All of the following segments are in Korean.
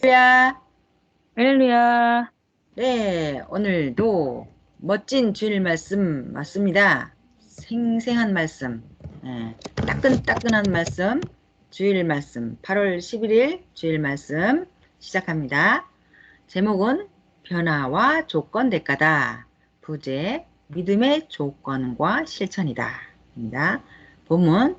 할렐루야. 할렐루야. 네, 오늘도 멋진 주일 말씀 맞습니다. 생생한 말씀, 따끈따끈한 말씀, 주일 말씀, 8월 11일 주일 말씀 시작합니다. 제목은 변화와 조건 대가다. 부제, 믿음의 조건과 실천이다. 입니다. 본문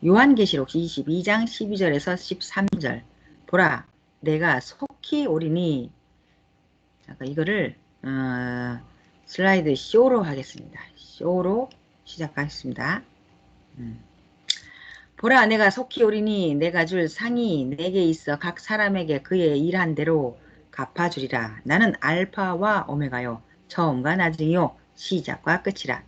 요한계시록 22장 12절에서 13절. 보라, 내가 속히 오리니. 잠깐 이거를 슬라이드 쇼로 하겠습니다. 쇼로 시작하겠습니다. 보라, 내가 속히 오리니 내가 줄 상이 내게 있어 각 사람에게 그의 일한 대로 갚아주리라. 나는 알파와 오메가요, 처음과 나중이요, 시작과 끝이라.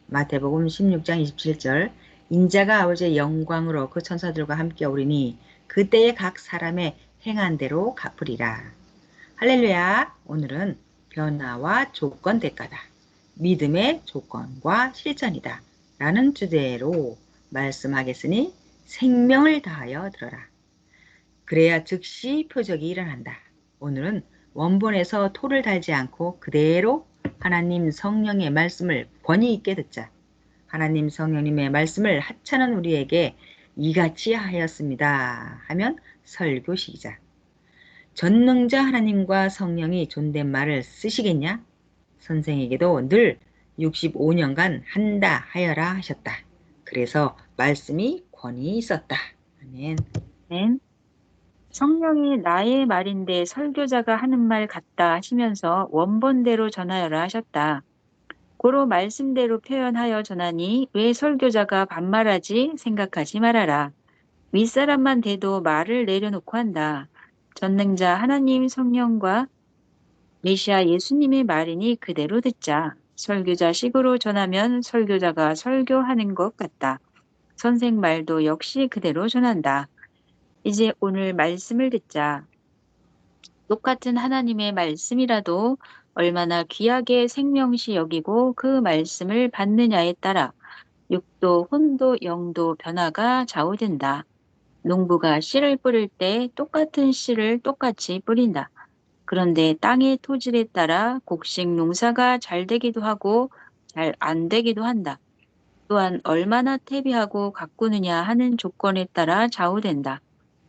마태복음 16장 27절. 인자가 아버지의 영광으로 그 천사들과 함께 오리니 그때에 각 사람의 행한 대로 갚으리라. 할렐루야. 오늘은 변화와 조건 대가다. 믿음의 조건과 실천이다. 라는 주제로 말씀하겠으니 생명을 다하여 들어라. 그래야 즉시 표적이 일어난다. 오늘은 원본에서 토를 달지 않고 그대로 하나님 성령의 말씀을 권위 있게 듣자. 하나님 성령님의 말씀을 하찮은 우리에게 이같이 하였습니다. 하면 설교 시작. 전능자 하나님과 성령이 존댓말을 쓰시겠냐? 선생에게도 늘 65년간 한다 하여라 하셨다. 그래서 말씀이 권위 있었다. 아멘. 네. 성령이 나의 말인데 설교자가 하는 말 같다 하시면서 원본대로 전하여라 하셨다. 고로 말씀대로 표현하여 전하니 왜 설교자가 반말하지 생각하지 말아라. 윗사람만 돼도 말을 내려놓고 한다. 전능자 하나님 성령과 메시아 예수님의 말이니 그대로 듣자. 설교자식으로 전하면 설교자가 설교하는 것 같다. 선생 말도 역시 그대로 전한다. 이제 오늘 말씀을 듣자. 똑같은 하나님의 말씀이라도 얼마나 귀하게 생명시 여기고 그 말씀을 받느냐에 따라 육도, 혼도, 영도 변화가 좌우된다. 농부가 씨를 뿌릴 때 똑같은 씨를 똑같이 뿌린다. 그런데 땅의 토질에 따라 곡식 농사가 잘 되기도 하고 잘 안 되기도 한다. 또한 얼마나 퇴비하고 가꾸느냐 하는 조건에 따라 좌우된다.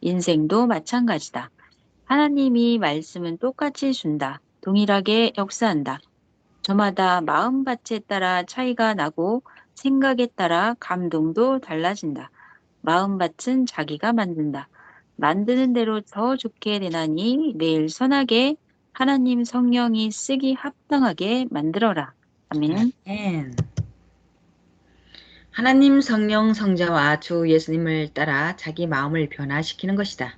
인생도 마찬가지다. 하나님이 말씀은 똑같이 준다. 동일하게 역사한다. 저마다 마음밭에 따라 차이가 나고 생각에 따라 감동도 달라진다. 마음밭은 자기가 만든다. 만드는 대로 더 좋게 되나니 매일 선하게 하나님 성령이 쓰기 합당하게 만들어라. 아멘. 아멘. 하나님 성령 성자와 주 예수님을 따라 자기 마음을 변화시키는 것이다.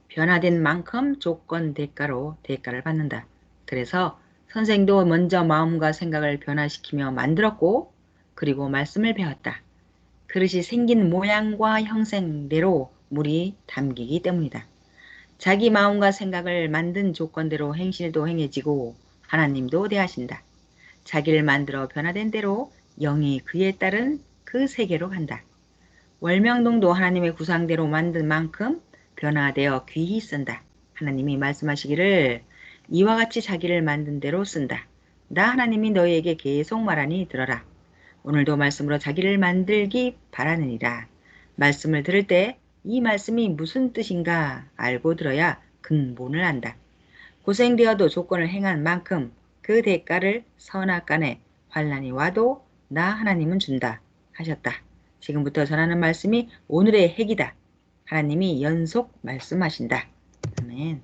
변화된 만큼 조건 대가로 대가를 받는다. 그래서 선생도 먼저 마음과 생각을 변화시키며 만들었고, 그리고 말씀을 배웠다. 그릇이 생긴 모양과 형상대로 물이 담기기 때문이다. 자기 마음과 생각을 만든 조건대로 행실도 행해지고 하나님도 대하신다. 자기를 만들어 변화된 대로 영이 그에 따른 그 세계로 간다. 월명동도 하나님의 구상대로 만든 만큼 변화되어 귀히 쓴다. 하나님이 말씀하시기를 이와 같이 자기를 만든 대로 쓴다. 나 하나님이 너희에게 계속 말하니 들어라. 오늘도 말씀으로 자기를 만들기 바라느니라. 말씀을 들을 때 이 말씀이 무슨 뜻인가 알고 들어야 근본을 안다. 고생되어도 조건을 행한 만큼 그 대가를 선악간에 환란이 와도 나 하나님은 준다 하셨다. 지금부터 전하는 말씀이 오늘의 핵이다. 하나님이 연속 말씀하신다. 아멘.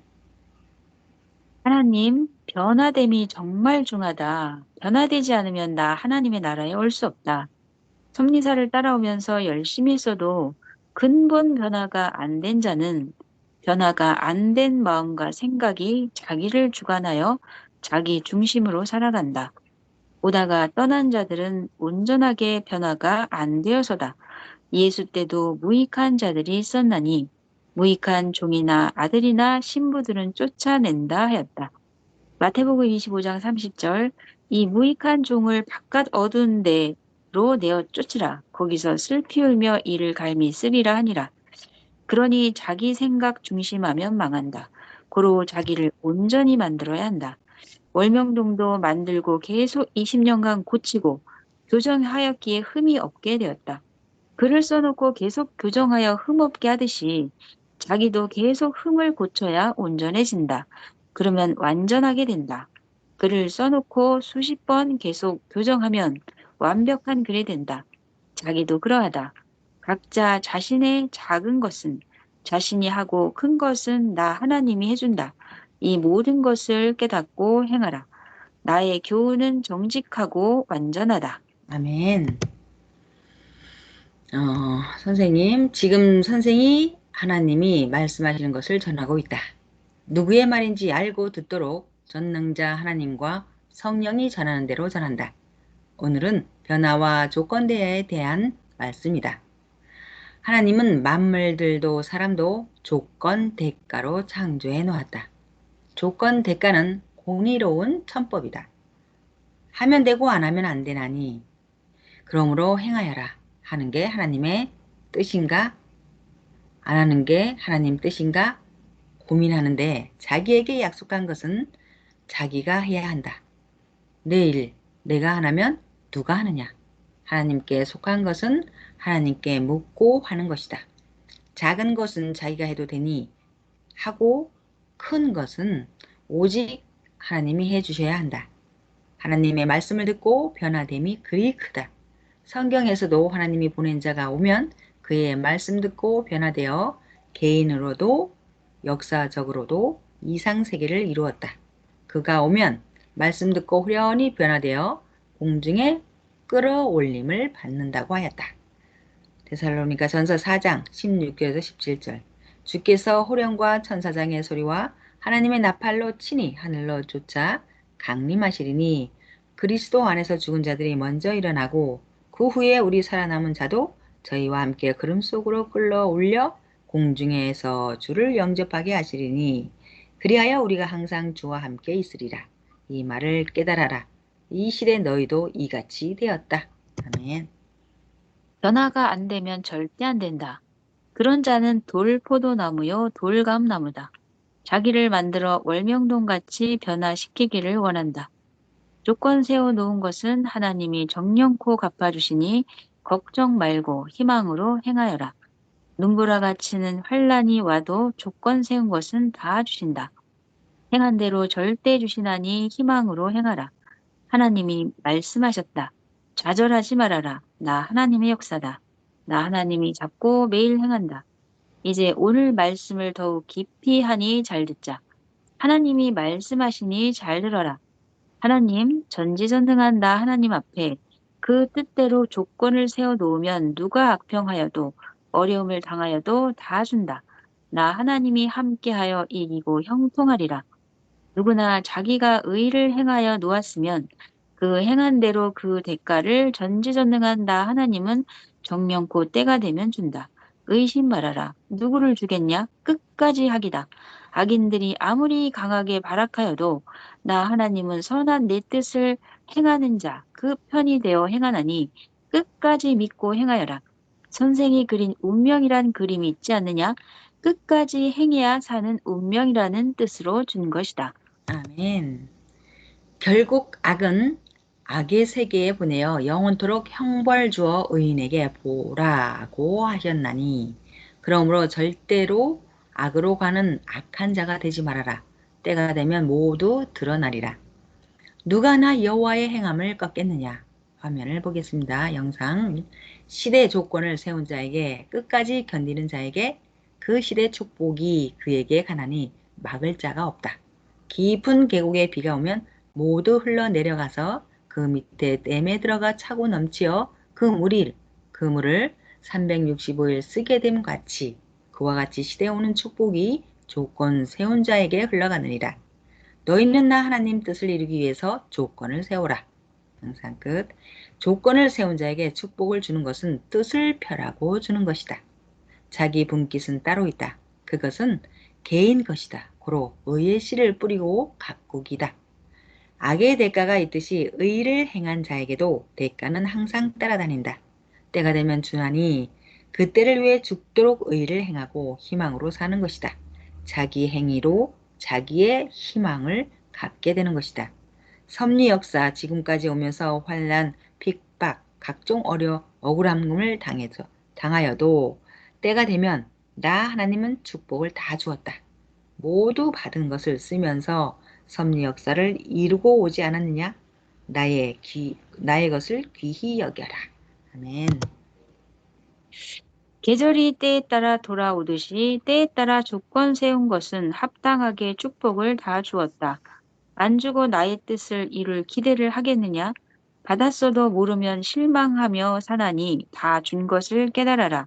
하나님, 변화됨이 정말 중하다. 변화되지 않으면 나 하나님의 나라에 올 수 없다. 섭리사를 따라오면서 열심히 써도 근본 변화가 안 된 자는 변화가 안 된 마음과 생각이 자기를 주관하여 자기 중심으로 살아간다. 오다가 떠난 자들은 온전하게 변화가 안 되어서다. 예수 때도 무익한 자들이 있었나니 무익한 종이나 아들이나 신부들은 쫓아낸다 하였다. 마태복음 25장 30절. 이 무익한 종을 바깥 어두운 데로 내어 쫓으라. 거기서 슬피 울며 이를 갈미 쓰리라 하니라. 그러니 자기 생각 중심하면 망한다. 고로 자기를 온전히 만들어야 한다. 월명동도 만들고 계속 20년간 고치고 교정하였기에 흠이 없게 되었다. 글을 써놓고 계속 교정하여 흠없게 하듯이 자기도 계속 흠을 고쳐야 온전해진다. 그러면 완전하게 된다. 글을 써놓고 수십 번 계속 교정하면 완벽한 글이 된다. 자기도 그러하다. 각자 자신의 작은 것은 자신이 하고 큰 것은 나 하나님이 해준다. 이 모든 것을 깨닫고 행하라. 나의 교훈은 정직하고 완전하다. 아멘. 선생님, 지금 선생이 하나님이 말씀하시는 것을 전하고 있다. 누구의 말인지 알고 듣도록 전능자 하나님과 성령이 전하는 대로 전한다. 오늘은 변화와 조건대에 대한 말씀이다. 하나님은 만물들도 사람도 조건 대가로 창조해 놓았다. 조건 대가는 공의로운 천법이다. 하면 되고 안 하면 안 되나니 그러므로 행하여라 하는 게 하나님의 뜻인가? 안 하는 게 하나님 뜻인가? 고민하는데 자기에게 약속한 것은 자기가 해야 한다. 내일 내가 하나면 누가 하느냐? 하나님께 속한 것은 하나님께 묻고 하는 것이다. 작은 것은 자기가 해도 되니 하고 큰 것은 오직 하나님이 해주셔야 한다. 하나님의 말씀을 듣고 변화됨이 그리 크다. 성경에서도 하나님이 보낸 자가 오면 그의 말씀 듣고 변화되어 개인으로도 역사적으로도 이상세계를 이루었다. 그가 오면 말씀 듣고 후련히 변화되어 공중에 끌어올림을 받는다고 하였다. 데살로니가 전서 4장 16절에서 17절 주께서 호령과 천사장의 소리와 하나님의 나팔로 친히 하늘로 쫓아 강림하시리니 그리스도 안에서 죽은 자들이 먼저 일어나고 그 후에 우리 살아남은 자도 저희와 함께 구름 속으로 끌어올려 공중에서 주를 영접하게 하시리니 그리하여 우리가 항상 주와 함께 있으리라. 이 말을 깨달아라. 이 시대 너희도 이같이 되었다. 아멘. 변화가 안 되면 절대 안 된다. 그런 자는 돌포도나무요 돌감나무다. 자기를 만들어 월명동같이 변화시키기를 원한다. 조건 세워놓은 것은 하나님이 정령코 갚아주시니 걱정 말고 희망으로 행하여라. 눈보라가 치는 환란이 와도 조건 세운 것은 다 주신다. 행한 대로 절대 주시나니 희망으로 행하라. 하나님이 말씀하셨다. 좌절하지 말아라. 나 하나님의 역사다. 나 하나님이 잡고 매일 행한다. 이제 오늘 말씀을 더욱 깊이 하니 잘 듣자. 하나님이 말씀하시니 잘 들어라. 하나님, 전지전능한 나 하나님 앞에 그 뜻대로 조건을 세워놓으면 누가 악평하여도 어려움을 당하여도 다 준다. 나 하나님이 함께하여 이기고 형통하리라. 누구나 자기가 의를 행하여 놓았으면 그 행한 대로 그 대가를 전지전능한 나 하나님은 정령코 때가 되면 준다. 의심 말아라. 누구를 주겠냐? 끝까지 하기다. 악인들이 아무리 강하게 발악하여도 나 하나님은 선한 내 뜻을 행하는 자, 그 편이 되어 행하나니 끝까지 믿고 행하여라. 선생이 그린 운명이란 그림이 있지 않느냐? 끝까지 행해야 사는 운명이라는 뜻으로 준 것이다. 아멘. 결국 악은 악의 세계에 보내어 영원토록 형벌 주어 의인에게 보라고 하셨나니 그러므로 절대로 악으로 가는 악한 자가 되지 말아라. 때가 되면 모두 드러나리라. 누가 나 여호와의 행함을 꺾겠느냐. 화면을 보겠습니다. 영상. 시대 조건을 세운 자에게 끝까지 견디는 자에게 그 시대 축복이 그에게 가나니 막을 자가 없다. 깊은 계곡에 비가 오면 모두 흘러내려가서 그 밑에 댐에 들어가 차고 넘치어 그 물을 365일 쓰게 됨 같이 그와 같이 시대에 오는 축복이 조건 세운 자에게 흘러가느니라. 너희는 나 하나님 뜻을 이루기 위해서 조건을 세우라. 영상 끝. 조건을 세운 자에게 축복을 주는 것은 뜻을 펴라고 주는 것이다. 자기 분깃은 따로 있다. 그것은 개인 것이다. 고로 의의 씨를 뿌리고 가꾸기다. 악의 대가가 있듯이 의를 행한 자에게도 대가는 항상 따라다닌다. 때가 되면 주나니 그때를 위해 죽도록 의를 행하고 희망으로 사는 것이다. 자기 행위로 자기의 희망을 갖게 되는 것이다. 섭리 역사 지금까지 오면서 환란, 핍박, 각종 억울함을 당하여도 때가 되면 나 하나님은 축복을 다 주었다. 모두 받은 것을 쓰면서 섭리 역사를 이루고 오지 않았느냐? 나의 것을 귀히 여겨라. 아멘. 계절이 때에 따라 돌아오듯이 때에 따라 조건 세운 것은 합당하게 축복을 다 주었다. 안 주고 나의 뜻을 이룰 기대를 하겠느냐? 받았어도 모르면 실망하며 사나니 다 준 것을 깨달아라.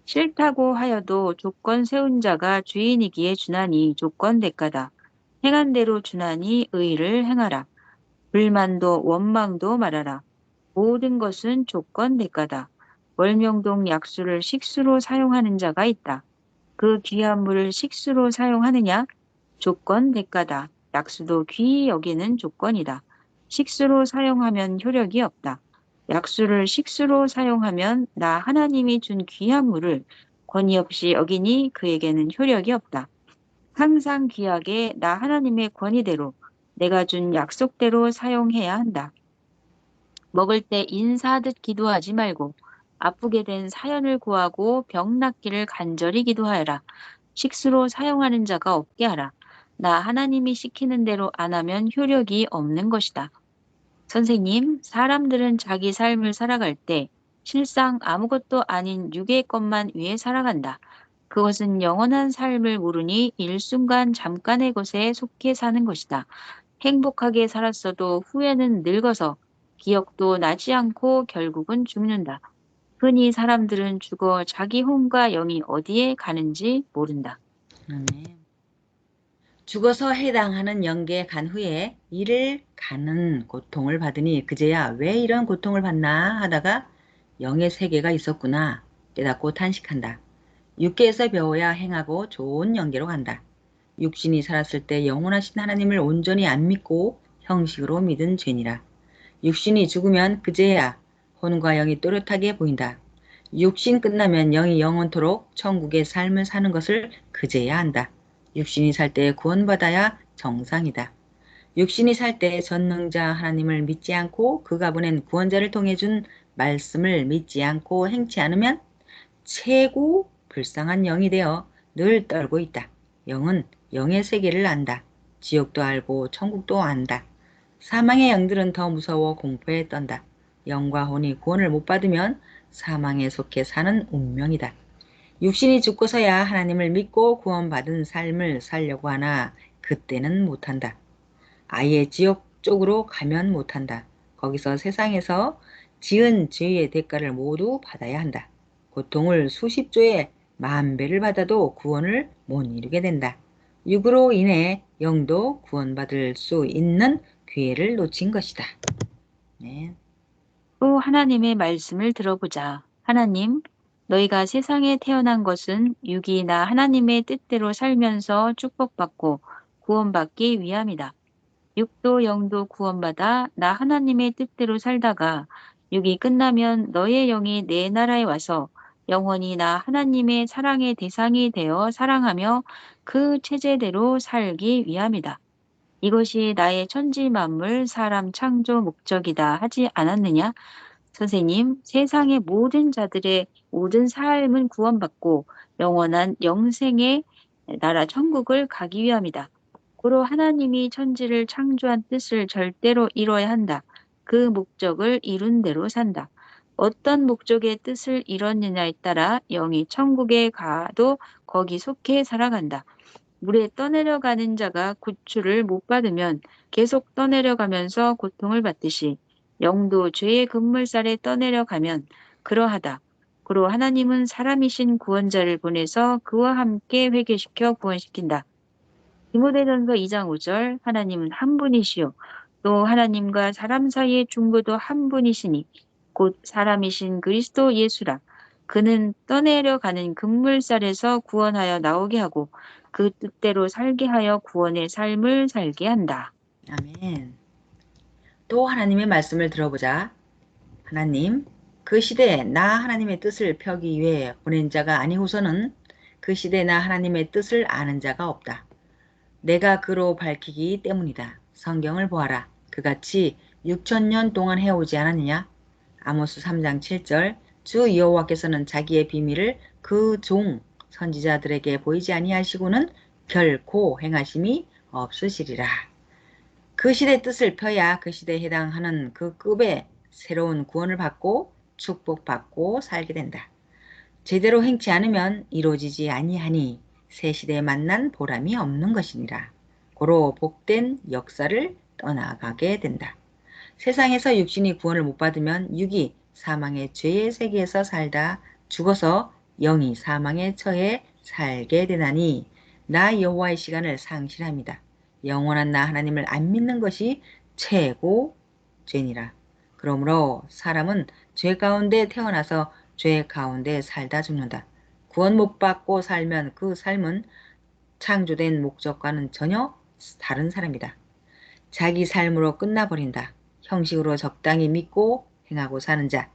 싫다고 하여도 조건 세운 자가 주인이기에 주나니 조건 대가다. 행한 대로 주나니 의를 행하라. 불만도 원망도 말아라. 모든 것은 조건 대가다. 월명동 약수를 식수로 사용하는 자가 있다. 그 귀한 물을 식수로 사용하느냐? 조건 대가다. 약수도 귀히 여기는 조건이다. 식수로 사용하면 효력이 없다. 약수를 식수로 사용하면 나 하나님이 준 귀한 물을 권위 없이 여기니 그에게는 효력이 없다. 항상 귀하게 나 하나님의 권위대로 내가 준 약속대로 사용해야 한다. 먹을 때 인사하듯 기도하지 말고 아프게 된 사연을 구하고 병 낫기를 간절히 기도하여라. 식수로 사용하는 자가 없게 하라. 나 하나님이 시키는 대로 안 하면 효력이 없는 것이다. 선생님, 사람들은 자기 삶을 살아갈 때 실상 아무것도 아닌 육의 것만 위해 살아간다. 그것은 영원한 삶을 모르니 일순간 잠깐의 것에 속해 사는 것이다. 행복하게 살았어도 후에는 늙어서 기억도 나지 않고 결국은 죽는다. 흔히 사람들은 죽어 자기 혼과 영이 어디에 가는지 모른다. 아멘. 죽어서 해당하는 영계에 간 후에 이를 가는 고통을 받으니 그제야 왜 이런 고통을 받나 하다가 영의 세계가 있었구나 깨닫고 탄식한다. 육계에서 배워야 행하고 좋은 영계로 간다. 육신이 살았을 때 영원하신 하나님을 온전히 안 믿고 형식으로 믿은 죄니라. 육신이 죽으면 그제야 혼과 영이 또렷하게 보인다. 육신 끝나면 영이 영원토록 천국의 삶을 사는 것을 그제야 한다. 육신이 살 때 구원받아야 정상이다. 육신이 살 때 전능자 하나님을 믿지 않고 그가 보낸 구원자를 통해 준 말씀을 믿지 않고 행치 않으면 최고 불쌍한 영이 되어 늘 떨고 있다. 영은 영의 세계를 안다. 지옥도 알고 천국도 안다. 사망의 영들은 더 무서워 공포에 떤다. 영과 혼이 구원을 못 받으면 사망에 속해 사는 운명이다. 육신이 죽고서야 하나님을 믿고 구원받은 삶을 살려고 하나 그때는 못한다. 아예 지옥 쪽으로 가면 못한다. 거기서 세상에서 지은 죄의 대가를 모두 받아야 한다. 고통을 수십조의 만배를 받아도 구원을 못 이루게 된다. 육으로 인해 영도 구원받을 수 있는 기회를 놓친 것이다. 네. 또 하나님의 말씀을 들어보자. 하나님, 너희가 세상에 태어난 것은 육이 나 하나님의 뜻대로 살면서 축복받고 구원받기 위함이다. 육도 영도 구원받아 나 하나님의 뜻대로 살다가 육이 끝나면 너의 영이 내 나라에 와서 영원히 나 하나님의 사랑의 대상이 되어 사랑하며 그 체제대로 살기 위함이다. 이것이 나의 천지 만물 사람 창조 목적이다 하지 않았느냐? 선생님, 세상의 모든 자들의 모든 삶은 구원받고 영원한 영생의 나라 천국을 가기 위함이다. 고로 하나님이 천지를 창조한 뜻을 절대로 이뤄야 한다. 그 목적을 이룬 대로 산다. 어떤 목적의 뜻을 이뤘느냐에 따라 영이 천국에 가도 거기 속해 살아간다. 물에 떠내려가는 자가 구출을 못 받으면 계속 떠내려가면서 고통을 받듯이 영도 죄의 급물살에 떠내려가면 그러하다. 그로 하나님은 사람이신 구원자를 보내서 그와 함께 회개시켜 구원시킨다. 디모데전서 2장 5절 하나님은 한 분이시요 또 하나님과 사람 사이의 중보도 한 분이시니 곧 사람이신 그리스도 예수라. 그는 떠내려가는 급물살에서 구원하여 나오게 하고 그 뜻대로 살게 하여 구원의 삶을 살게 한다. 아멘. 또 하나님의 말씀을 들어보자. 하나님, 그 시대에 나 하나님의 뜻을 펴기 위해 보낸 자가 아니고서는 그 시대에 나 하나님의 뜻을 아는 자가 없다. 내가 그로 밝히기 때문이다. 성경을 보아라. 그같이 6천년 동안 해오지 않았느냐? 아모스 3장 7절 주 여호와께서는 자기의 비밀을 그 종 선지자들에게 보이지 아니하시고는 결코 행하심이 없으시리라. 그 시대 뜻을 펴야 그 시대에 해당하는 그 급의 새로운 구원을 받고 축복받고 살게 된다. 제대로 행치 않으면 이루어지지 아니하니 새 시대에 만난 보람이 없는 것이니라. 고로 복된 역사를 떠나가게 된다. 세상에서 육신이 구원을 못 받으면 육이 사망의 죄의 세계에서 살다 죽어서 영이 사망에 처해 살게 되나니 나 여호와의 시간을 상실합니다. 영원한 나 하나님을 안 믿는 것이 최고 죄니라. 그러므로 사람은 죄 가운데 태어나서 죄 가운데 살다 죽는다. 구원 못 받고 살면 그 삶은 창조된 목적과는 전혀 다른 사람이다. 자기 삶으로 끝나버린다. 형식으로 적당히 믿고 행하고 사는 자.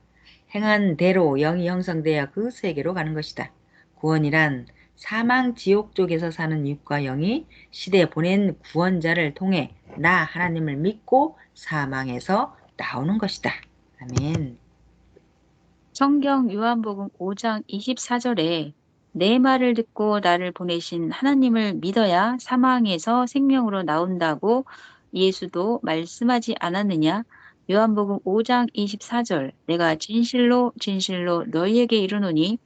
행한 대로 영이 형성되어 그 세계로 가는 것이다. 구원이란 사망 지옥 쪽에서 사는 육과 영이 시대에 보낸 구원자를 통해 나 하나님을 믿고 사망에서 나오는 것이다. 아멘. 성경 요한복음 5장 24절에 내 말을 듣고 나를 보내신 하나님을 믿어야 사망에서 생명으로 나온다고 예수도 말씀하지 않았느냐? 요한복음 5장 24절 내가 진실로 진실로 너희에게 이르노니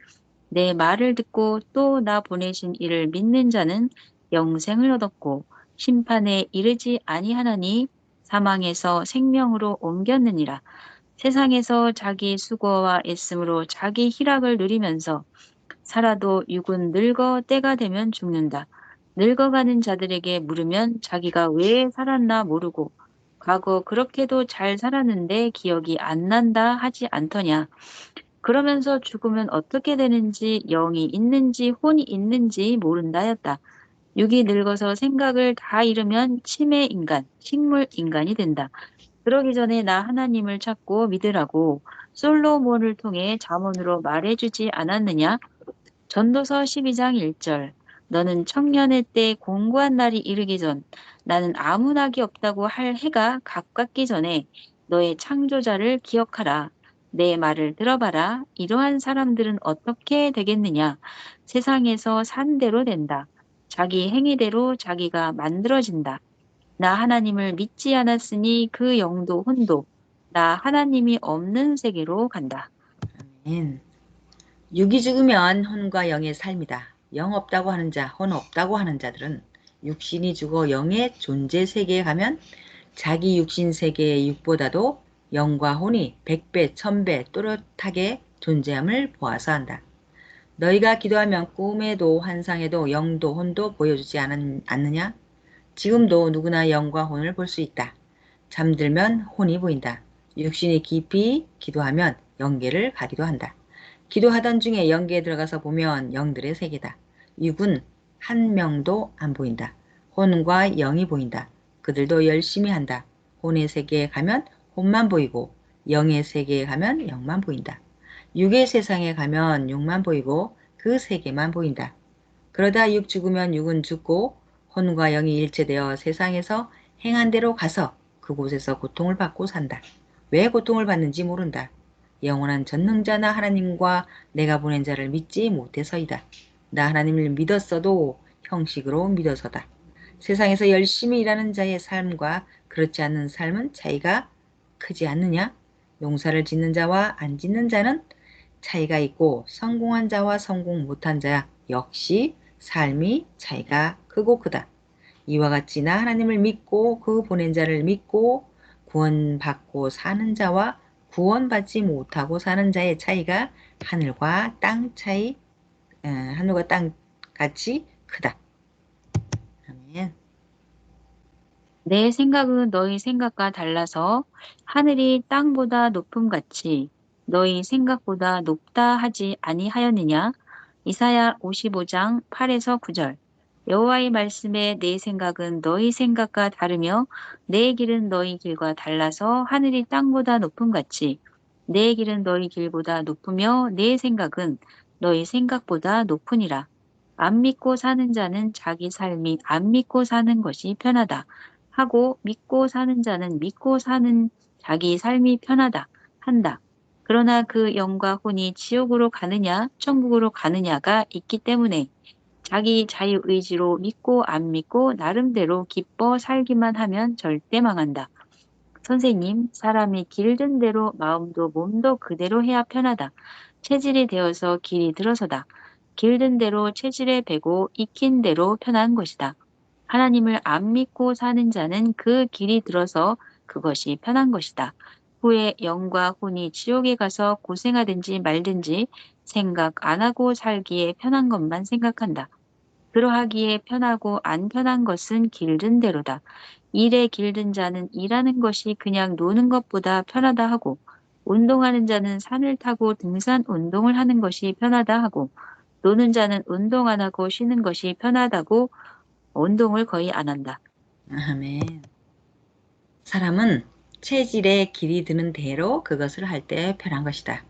내 말을 듣고 또 나 보내신 이를 믿는 자는 영생을 얻었고 심판에 이르지 아니하나니 사망에서 생명으로 옮겼느니라. 세상에서 자기 수고와 애씀으로 자기 희락을 누리면서 살아도 육은 늙어 때가 되면 죽는다. 늙어가는 자들에게 물으면 자기가 왜 살았나 모르고 과거 그렇게도 잘 살았는데 기억이 안 난다 하지 않더냐. 그러면서 죽으면 어떻게 되는지 영이 있는지 혼이 있는지 모른다 하였다. 육이 늙어서 생각을 다 잃으면 치매 인간, 식물 인간이 된다. 그러기 전에 나 하나님을 찾고 믿으라고 솔로몬을 통해 잠언으로 말해주지 않았느냐? 전도서 12장 1절 너는 청년의 때 공고한 날이 이르기 전 나는 아무 낙이 없다고 할 해가 가깝기 전에 너의 창조자를 기억하라. 내 말을 들어봐라. 이러한 사람들은 어떻게 되겠느냐? 세상에서 산 대로 된다. 자기 행위대로 자기가 만들어진다. 나 하나님을 믿지 않았으니 그 영도 혼도 나 하나님이 없는 세계로 간다. 아멘. 육이 죽으면 혼과 영의 삶이다. 영 없다고 하는 자, 혼 없다고 하는 자들은 육신이 죽어 영의 존재 세계에 가면 자기 육신 세계의 육보다도 영과 혼이 100배, 1000배 또렷하게 존재함을 보아서 한다. 너희가 기도하면 꿈에도 환상에도 영도 혼도 보여주지 않느냐? 지금도 누구나 영과 혼을 볼 수 있다. 잠들면 혼이 보인다. 육신이 깊이 기도하면 영계를 가기도 한다. 기도하던 중에 영계에 들어가서 보면 영들의 세계다. 육은 한 명도 안 보인다. 혼과 영이 보인다. 그들도 열심히 한다. 혼의 세계에 가면 혼만 보이고 영의 세계에 가면 영만 보인다. 육의 세상에 가면 육만 보이고 그 세계만 보인다. 그러다 육 죽으면 육은 죽고 혼과 영이 일체되어 세상에서 행한 대로 가서 그곳에서 고통을 받고 산다. 왜 고통을 받는지 모른다. 영원한 전능자나 하나님과 내가 보낸 자를 믿지 못해서이다. 나 하나님을 믿었어도 형식으로 믿어서다. 세상에서 열심히 일하는 자의 삶과 그렇지 않는 삶은 차이가 크지 않느냐? 농사를 짓는 자와 안 짓는 자는 차이가 있고 성공한 자와 성공 못한 자 역시 삶이 차이가 크고 크다. 이와 같이 나 하나님을 믿고 그 보낸 자를 믿고 구원받고 사는 자와 구원받지 못하고 사는 자의 차이가 하늘과 땅 차이, 하늘과 땅 같이 크다. 아멘. 내 생각은 너희 생각과 달라서 하늘이 땅보다 높음같이 너희 생각보다 높다 하지 아니하였느냐? 이사야 55장 8에서 9절 여호와의 말씀에 내 생각은 너희 생각과 다르며 내 길은 너희 길과 달라서 하늘이 땅보다 높음같이 내 길은 너희 길보다 높으며 내 생각은 너희 생각보다 높으니라. 안 믿고 사는 자는 자기 삶이 안 믿고 사는 것이 편하다 하고 믿고 사는 자는 믿고 사는 자기 삶이 편하다 한다. 그러나 그 영과 혼이 지옥으로 가느냐 천국으로 가느냐가 있기 때문에 자기 자유의지로 믿고 안 믿고 나름대로 기뻐 살기만 하면 절대 망한다. 선생님, 사람이 길든 대로 마음도 몸도 그대로 해야 편하다. 체질이 되어서 길이 들어서다. 길든 대로 체질에 배고 익힌 대로 편한 것이다. 하나님을 안 믿고 사는 자는 그 길이 들어서 그것이 편한 것이다. 후에 영과 혼이 지옥에 가서 고생하든지 말든지 생각 안 하고 살기에 편한 것만 생각한다. 그러하기에 편하고 안 편한 것은 길든 대로다. 일에 길든 자는 일하는 것이 그냥 노는 것보다 편하다 하고, 운동하는 자는 산을 타고 등산 운동을 하는 것이 편하다 하고, 노는 자는 운동 안 하고 쉬는 것이 편하다고 운동을 거의 안 한다. 아멘. 사람은 체질에 길이 드는 대로 그것을 할 때 편한 것이다.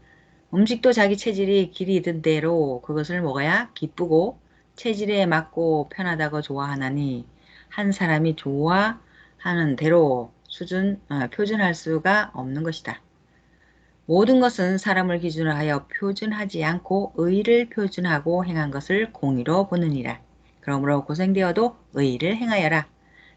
음식도 자기 체질이 길이 든 대로 그것을 먹어야 기쁘고 체질에 맞고 편하다고 좋아하나니 한 사람이 좋아하는 대로 표준할 수가 없는 것이다. 모든 것은 사람을 기준으로 하여 표준하지 않고 의를 표준하고 행한 것을 공의로 보느니라. 그러므로 고생되어도 의를 행하여라.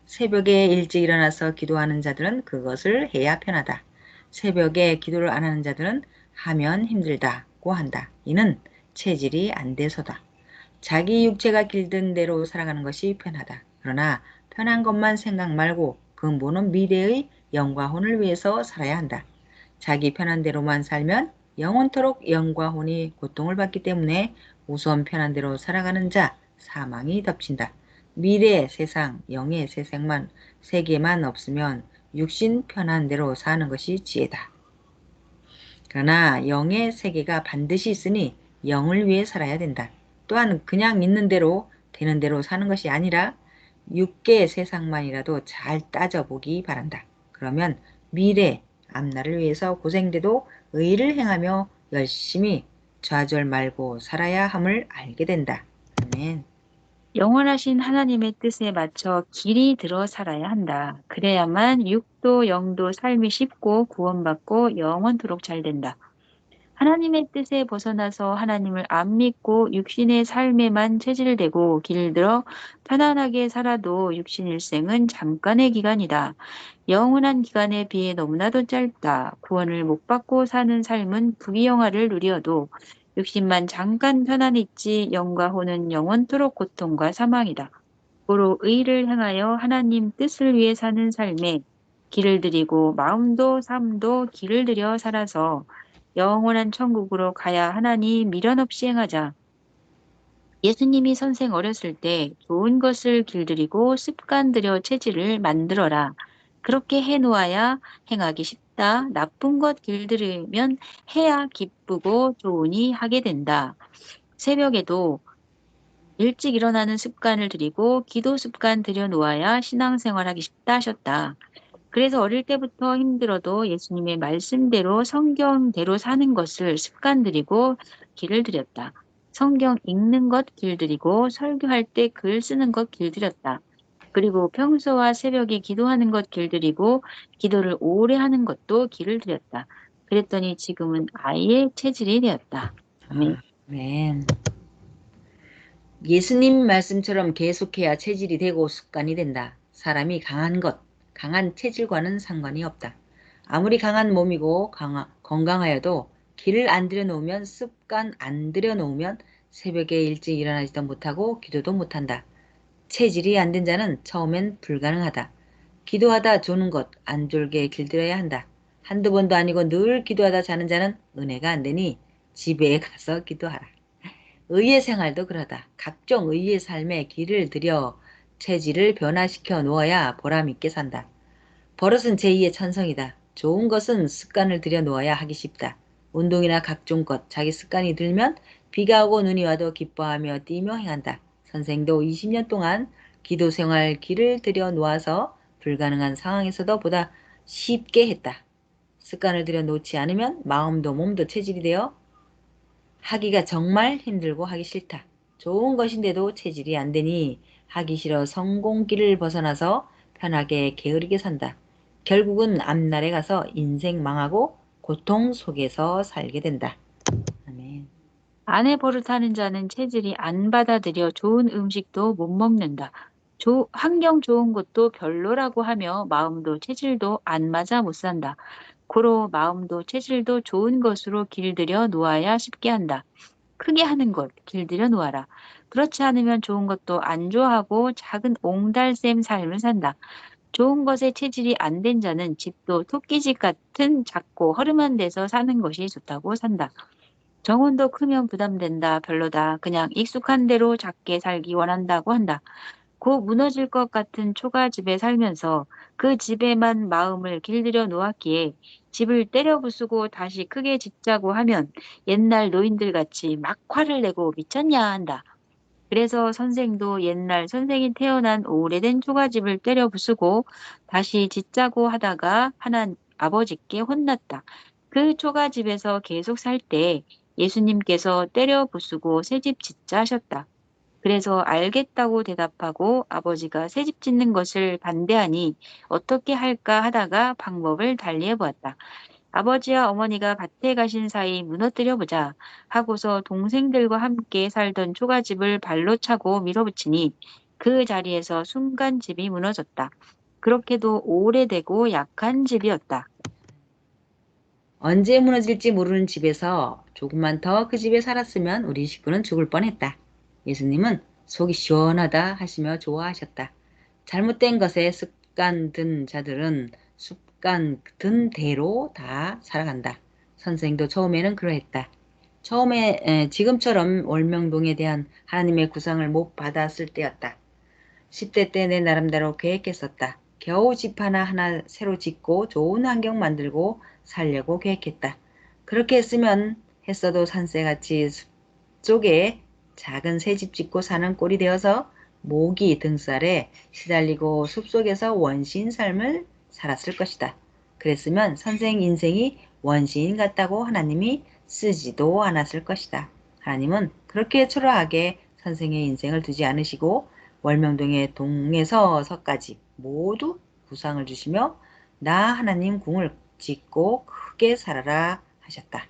새벽에 일찍 일어나서 기도하는 자들은 그것을 해야 편하다. 새벽에 기도를 안 하는 자들은 하면 힘들다고 한다. 이는 체질이 안 돼서다. 자기 육체가 길든 대로 살아가는 것이 편하다. 그러나 편한 것만 생각 말고 근본은 미래의 영과 혼을 위해서 살아야 한다. 자기 편한 대로만 살면 영원토록 영과 혼이 고통을 받기 때문에 우선 편한 대로 살아가는 자 사망이 덮친다. 미래 세상 영의 세계만 없으면 육신 편한 대로 사는 것이 지혜다. 그러나 영의 세계가 반드시 있으니 영을 위해 살아야 된다. 또한 그냥 있는 대로 되는 대로 사는 것이 아니라 육계 세상만이라도 잘 따져보기 바란다. 그러면 미래 앞날을 위해서 고생돼도 의를 행하며 열심히 좌절 말고 살아야 함을 알게 된다. 아멘. 영원하신 하나님의 뜻에 맞춰 길이 들어 살아야 한다. 그래야만 육도 영도 삶이 쉽고 구원받고 영원토록 잘 된다. 하나님의 뜻에 벗어나서 하나님을 안 믿고 육신의 삶에만 체질되고 길들어 편안하게 살아도 육신 일생은 잠깐의 기간이다. 영원한 기간에 비해 너무나도 짧다. 구원을 못 받고 사는 삶은 부귀영화를 누려도 육신만 잠깐 편안했지 영과 혼은 영원토록 고통과 사망이다. 고로 의를 행하여 하나님 뜻을 위해 사는 삶에 길을 들이고 마음도 삶도 길을 들여 살아서 영원한 천국으로 가야 하나니 미련 없이 행하자. 예수님이 선생 어렸을 때 좋은 것을 길들이고 습관 들여 체질을 만들어라. 그렇게 해 놓아야 행하기 쉽다. 나쁜 것 길들이면 해야 기쁘고 좋으니 하게 된다. 새벽에도 일찍 일어나는 습관을 들이고 기도 습관 들여 놓아야 신앙생활하기 쉽다 하셨다. 그래서 어릴 때부터 힘들어도 예수님의 말씀대로 성경대로 사는 것을 습관들이고 길을 들였다. 성경 읽는 것 길들이고 설교할 때 글 쓰는 것 길들였다. 그리고 평소와 새벽에 기도하는 것 길들이고 기도를 오래 하는 것도 길을 들였다. 그랬더니 지금은 아예 체질이 되었다. 아멘. 아멘. 예수님 말씀처럼 계속해야 체질이 되고 습관이 된다. 사람이 강한 체질과는 상관이 없다. 아무리 강한 몸이고 건강하여도 길을 안 들여놓으면 습관 안 들여놓으면 새벽에 일찍 일어나지도 못하고 기도도 못한다. 체질이 안 된 자는 처음엔 불가능하다. 기도하다 조는 것 안 졸게 길들여야 한다. 한두 번도 아니고 늘 기도하다 자는 자는 은혜가 안 되니 집에 가서 기도하라. 의의 생활도 그러다. 각종 의의 삶에 길을 들여 체질을 변화시켜 놓아야 보람있게 산다. 버릇은 제2의 천성이다. 좋은 것은 습관을 들여 놓아야 하기 쉽다. 운동이나 각종 것, 자기 습관이 들면 비가 오고 눈이 와도 기뻐하며 뛰며 행한다. 선생도 20년 동안 기도 생활 길을 들여 놓아서 불가능한 상황에서도 보다 쉽게 했다. 습관을 들여 놓지 않으면 마음도 몸도 체질이 되어 하기가 정말 힘들고 하기 싫다. 좋은 것인데도 체질이 안 되니 하기 싫어 성공길을 벗어나서 편하게 게으르게 산다. 결국은 앞날에 가서 인생 망하고 고통 속에서 살게 된다. 아멘. 아내 버릇하는 자는 체질이 안 받아들여 좋은 음식도 못 먹는다. 환경 좋은 것도 별로라고 하며 마음도 체질도 안 맞아 못 산다. 고로 마음도 체질도 좋은 것으로 길들여 놓아야 쉽게 한다. 크게 하는 것 길들여 놓아라. 그렇지 않으면 좋은 것도 안 좋아하고 작은 옹달샘 삶을 산다. 좋은 것에 체질이 안 된 자는 집도 토끼집 같은 작고 허름한 데서 사는 것이 좋다고 산다. 정원도 크면 부담된다. 별로다. 그냥 익숙한 대로 작게 살기 원한다고 한다. 곧 무너질 것 같은 초가집에 살면서 그 집에만 마음을 길들여 놓았기에 집을 때려 부수고 다시 크게 짓자고 하면 옛날 노인들 같이 막 화를 내고 미쳤냐 한다. 그래서 선생도 옛날 선생이 태어난 오래된 초가집을 때려 부수고 다시 짓자고 하다가 하나 아버지께 혼났다. 그 초가집에서 계속 살 때 예수님께서 때려 부수고 새집 짓자 하셨다. 그래서 알겠다고 대답하고 아버지가 새집 짓는 것을 반대하니 어떻게 할까 하다가 방법을 달리해 보았다. 아버지와 어머니가 밭에 가신 사이 무너뜨려 보자 하고서 동생들과 함께 살던 초가집을 발로 차고 밀어붙이니 그 자리에서 순간 집이 무너졌다. 그렇게도 오래되고 약한 집이었다. 언제 무너질지 모르는 집에서 조금만 더 그 집에 살았으면 우리 식구는 죽을 뻔했다. 예수님은 속이 시원하다 하시며 좋아하셨다. 잘못된 것에 습관 든 자들은 습관 든 대로 다 살아간다. 선생도 처음에는 그러했다. 처음에 지금처럼 월명동에 대한 하나님의 구상을 못 받았을 때였다. 10대 때 내 나름대로 계획했었다. 겨우 집 하나 새로 짓고 좋은 환경 만들고 살려고 계획했다. 그렇게 했어도 산새같이 숲 속에 작은 새집 짓고 사는 꼴이 되어서 모기 등살에 시달리고 숲속에서 원시인 삶을 살았을 것이다. 그랬으면 선생 인생이 원시인 같다고 하나님이 쓰지도 않았을 것이다. 하나님은 그렇게 초라하게 선생의 인생을 두지 않으시고 월명동의 동에서 서까지 모두 구상을 주시며 나 하나님 궁을 짓고 크게 살아라 하셨다.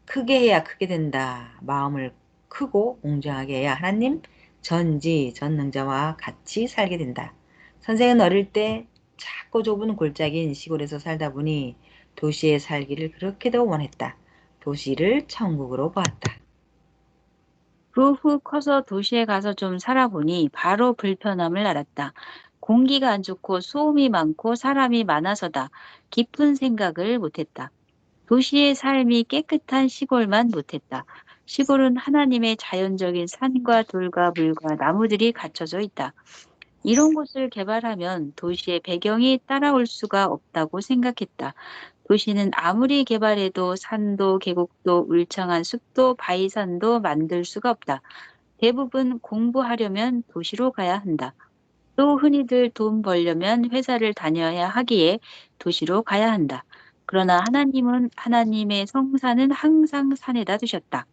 크게 해야 크게 된다. 마음을 크고 웅장하게 해야 하나님 전지전능자와 같이 살게 된다. 선생은 어릴 때 작고 좁은 골짜기인 시골에서 살다 보니 도시에 살기를 그렇게도 원했다. 도시를 천국으로 보았다. 그 후 커서 도시에 가서 좀 살아보니 바로 불편함을 알았다. 공기가 안 좋고 소음이 많고 사람이 많아서다. 깊은 생각을 못했다. 도시의 삶이 깨끗한 시골만 못했다. 시골은 하나님의 자연적인 산과 돌과 물과 나무들이 갖춰져 있다. 이런 곳을 개발하면 도시의 배경이 따라올 수가 없다고 생각했다. 도시는 아무리 개발해도 산도 계곡도 울창한 숲도 바위산도 만들 수가 없다. 대부분 공부하려면 도시로 가야 한다. 또 흔히들 돈 벌려면 회사를 다녀야 하기에 도시로 가야 한다. 그러나 하나님은 하나님의 성산은 항상 산에다 두셨다.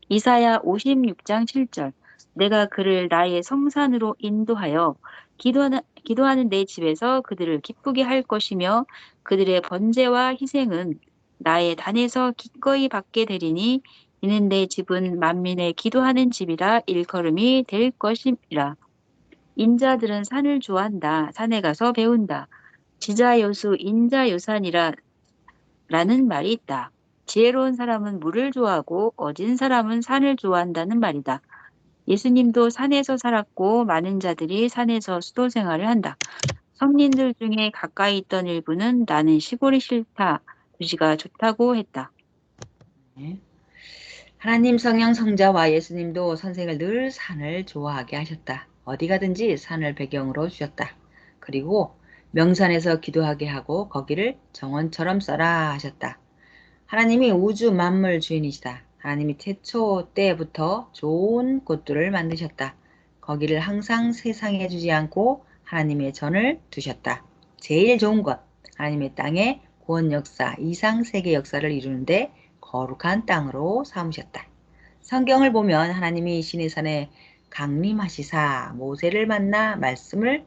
이사야 56장 7절. 내가 그를 나의 성산으로 인도하여 기도하는 내 집에서 그들을 기쁘게 할 것이며 그들의 번제와 희생은 나의 단에서 기꺼이 받게 되리니 이는 내 집은 만민의 기도하는 집이라 일컬음이 될 것임이라. 인자들은 산을 좋아한다. 산에 가서 배운다. 지자요수 인자요산이라 라는 말이 있다. 지혜로운 사람은 물을 좋아하고 어진 사람은 산을 좋아한다는 말이다. 예수님도 산에서 살았고 많은 자들이 산에서 수도 생활을 한다. 성린들 중에 가까이 있던 일부는 나는 시골이 싫다. 도시가 좋다고 했다. 네. 하나님 성령 성자와 예수님도 선생을 늘 산을 좋아하게 하셨다. 어디 가든지 산을 배경으로 주셨다. 그리고 명산에서 기도하게 하고 거기를 정원처럼 써라 하셨다. 하나님이 우주 만물 주인이시다. 하나님이 태초 때부터 좋은 곳들을 만드셨다. 거기를 항상 세상에 주지 않고 하나님의 전을 두셨다. 제일 좋은 것, 하나님의 땅에 구원 역사, 이상 세계 역사를 이루는데 거룩한 땅으로 삼으셨다. 성경을 보면 하나님이 시내산에 강림하시사 모세를 만나 말씀을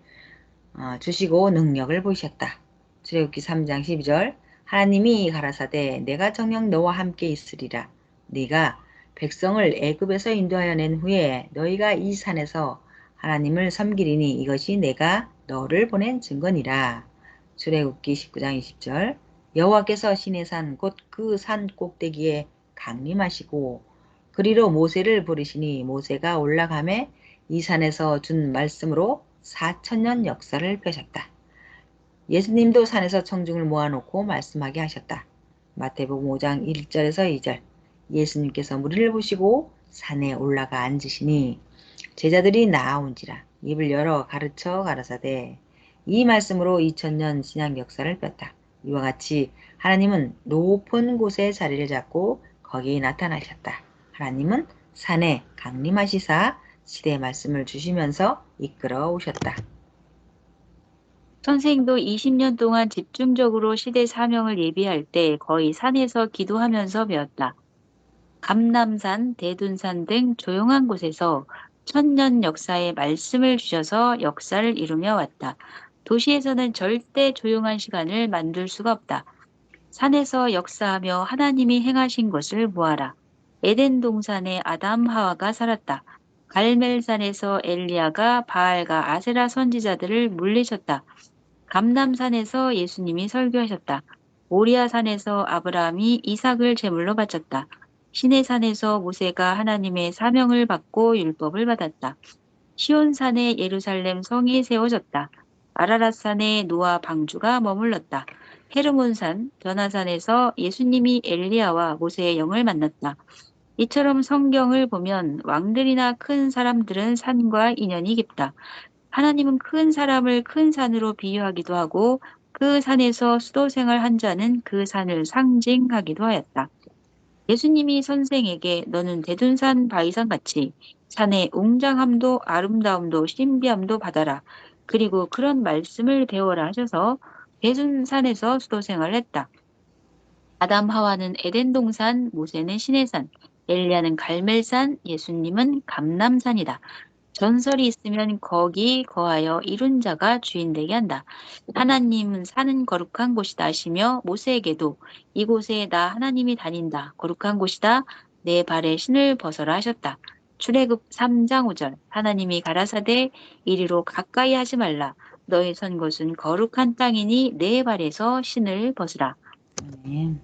주시고 능력을 보이셨다. 출애굽기 3장 12절 하나님이 가라사대 내가 정녕 너와 함께 있으리라. 네가 백성을 애굽에서 인도하여 낸 후에 너희가 이 산에서 하나님을 섬기리니 이것이 내가 너를 보낸 증거니라. 출애굽기 19장 20절 여호와께서 시내산 곧 그 산 꼭대기에 강림하시고 그리로 모세를 부르시니 모세가 올라가매 이 산에서 준 말씀으로 4천년 역사를 펴셨다. 예수님도 산에서 청중을 모아놓고 말씀하게 하셨다. 마태복음 5장 1절에서 2절 예수님께서 무리를 보시고 산에 올라가 앉으시니 제자들이 나아온지라 입을 열어 가르쳐 가라사대 이 말씀으로 2000년 신약 역사를 폈다. 이와 같이 하나님은 높은 곳에 자리를 잡고 거기 나타나셨다. 하나님은 산에 강림하시사 시대의 말씀을 주시면서 이끌어 오셨다. 선생도 20년 동안 집중적으로 시대 사명을 예비할 때 거의 산에서 기도하면서 배웠다. 감남산, 대둔산 등 조용한 곳에서 천년 역사의 말씀을 주셔서 역사를 이루며 왔다. 도시에서는 절대 조용한 시간을 만들 수가 없다. 산에서 역사하며 하나님이 행하신 것을 보아라. 에덴 동산에 아담 하와가 살았다. 갈멜산에서 엘리야가 바알과 아세라 선지자들을 물리쳤다. 감남산에서 예수님이 설교하셨다. 모리아산에서 아브라함이 이삭을 제물로 바쳤다. 시내산에서 모세가 하나님의 사명을 받고 율법을 받았다. 시온산에 예루살렘 성이 세워졌다. 아라랏산에 노아 방주가 머물렀다. 헤르몬산, 변화산에서 예수님이 엘리야와 모세의 영을 만났다. 이처럼 성경을 보면 왕들이나 큰 사람들은 산과 인연이 깊다. 하나님은 큰 사람을 큰 산으로 비유하기도 하고 그 산에서 수도 생활한 자는 그 산을 상징하기도 하였다. 예수님이 선생에게 너는 대둔산 바위산 같이 산의 웅장함도 아름다움도 신비함도 받아라. 그리고 그런 말씀을 배워라 하셔서 대둔산에서 수도 생활을 했다. 아담 하와는 에덴 동산, 모세는 시내산, 엘리야는 갈멜산, 예수님은 감람산이다. 전설이 있으면 거기 거하여 이룬 자가 주인 되게 한다. 하나님은 산은 거룩한 곳이다 하시며 모세에게도 이곳에 나 하나님이 다닌다. 거룩한 곳이다. 내 발에 신을 벗어라 하셨다. 출애굽 3장 5절 하나님이 가라사대 이리로 가까이 하지 말라. 너의 선 곳은 거룩한 땅이니 내 발에서 신을 벗으라. 네.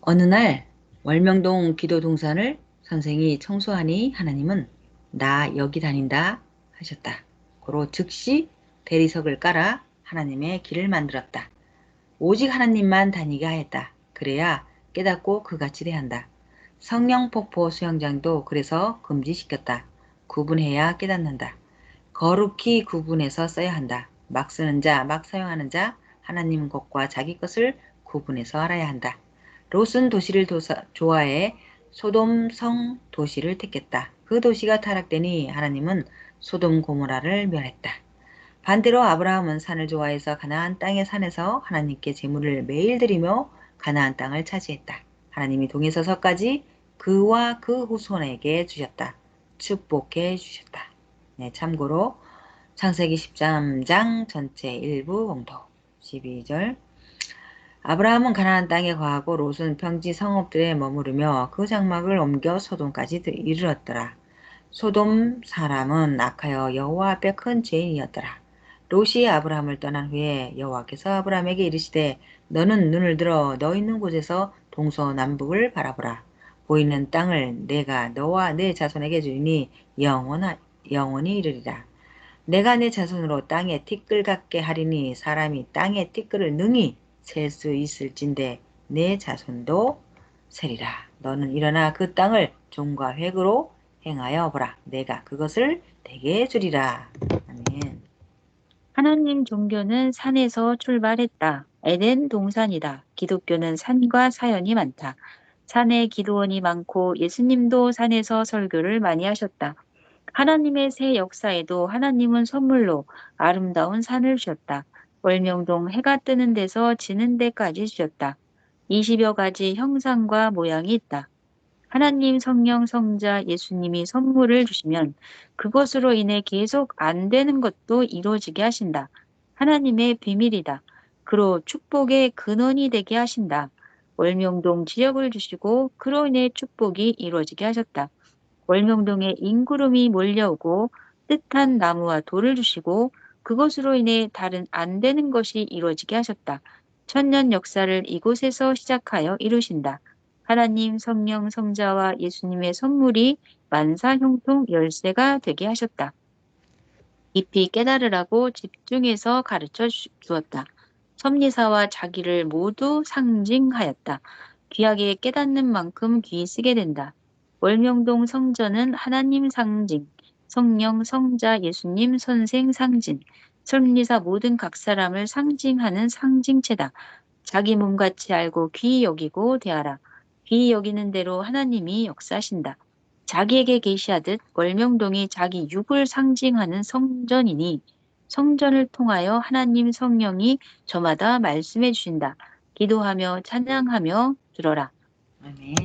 어느 날 월명동 기도 동산을 선생이 청소하니 하나님은 나 여기 다닌다 하셨다. 고로 즉시 대리석을 깔아 하나님의 길을 만들었다. 오직 하나님만 다니게 하였다. 그래야 깨닫고 그같이 대한다. 성령폭포 수영장도 그래서 금지시켰다. 구분해야 깨닫는다. 거룩히 구분해서 써야 한다. 막 쓰는 자, 막 사용하는 자, 하나님 것과 자기 것을 구분해서 알아야 한다. 롯은 도시를 좋아해 소돔 성 도시를 택했다. 그 도시가 타락되니 하나님은 소돔 고모라를 멸했다. 반대로 아브라함은 산을 좋아해서 가나안 땅의 산에서 하나님께 제물을 매일 드리며 가나안 땅을 차지했다. 하나님이 동에서서까지 그와 그 후손에게 주셨다. 축복해 주셨다. 네, 참고로 창세기 13장 전체 일부 봉독 12절 아브라함은 가나안 땅에 거하고 롯은 평지 성읍들에 머무르며 그 장막을 옮겨 소돔까지 이르렀더라. 소돔 사람은 악하여 여호와 앞에 큰 죄인이었더라. 롯이 아브라함을 떠난 후에 여호와께서 아브라함에게 이르시되 너는 눈을 들어 너 있는 곳에서 동서남북을 바라보라. 보이는 땅을 내가 너와 내 자손에게 주리니 영원히 이르리라. 내가 내 자손으로 땅에 티끌 같게 하리니 사람이 땅에 티끌을 능히 셀 수 있을진데 내 자손도 세리라. 너는 일어나 그 땅을 종과 획으로 행하여 보라. 내가 그것을 내게 주리라. 아멘. 하나님 종교는 산에서 출발했다. 에덴 동산이다. 기독교는 산과 사연이 많다. 산에 기도원이 많고 예수님도 산에서 설교를 많이 하셨다. 하나님의 새 역사에도 하나님은 선물로 아름다운 산을 주셨다. 월명동 해가 뜨는 데서 지는 데까지 주셨다. 20여 가지 형상과 모양이 있다. 하나님 성령 성자 예수님이 선물을 주시면 그것으로 인해 계속 안 되는 것도 이루어지게 하신다. 하나님의 비밀이다. 그로 축복의 근원이 되게 하신다. 월명동 지역을 주시고 그로 인해 축복이 이루어지게 하셨다. 월명동에 인구름이 몰려오고 뜻한 나무와 돌을 주시고 그것으로 인해 다른 안 되는 것이 이루어지게 하셨다. 천년 역사를 이곳에서 시작하여 이루신다. 하나님 성령 성자와 예수님의 선물이 만사 형통 열쇠가 되게 하셨다. 깊이 깨달으라고 집중해서 가르쳐 주었다. 섭리사와 자기를 모두 상징하였다. 귀하게 깨닫는 만큼 귀히 쓰게 된다. 월명동 성전은 하나님 상징, 성령, 성자, 예수님, 선생 상징, 섭리사 모든 각 사람을 상징하는 상징체다. 자기 몸같이 알고 귀히 여기고 대하라. 귀히 여기는 대로 하나님이 역사하신다. 자기에게 계시하듯 월명동이 자기 육을 상징하는 성전이니 성전을 통하여 하나님 성령이 저마다 말씀해 주신다. 기도하며 찬양하며 들어라. 아멘.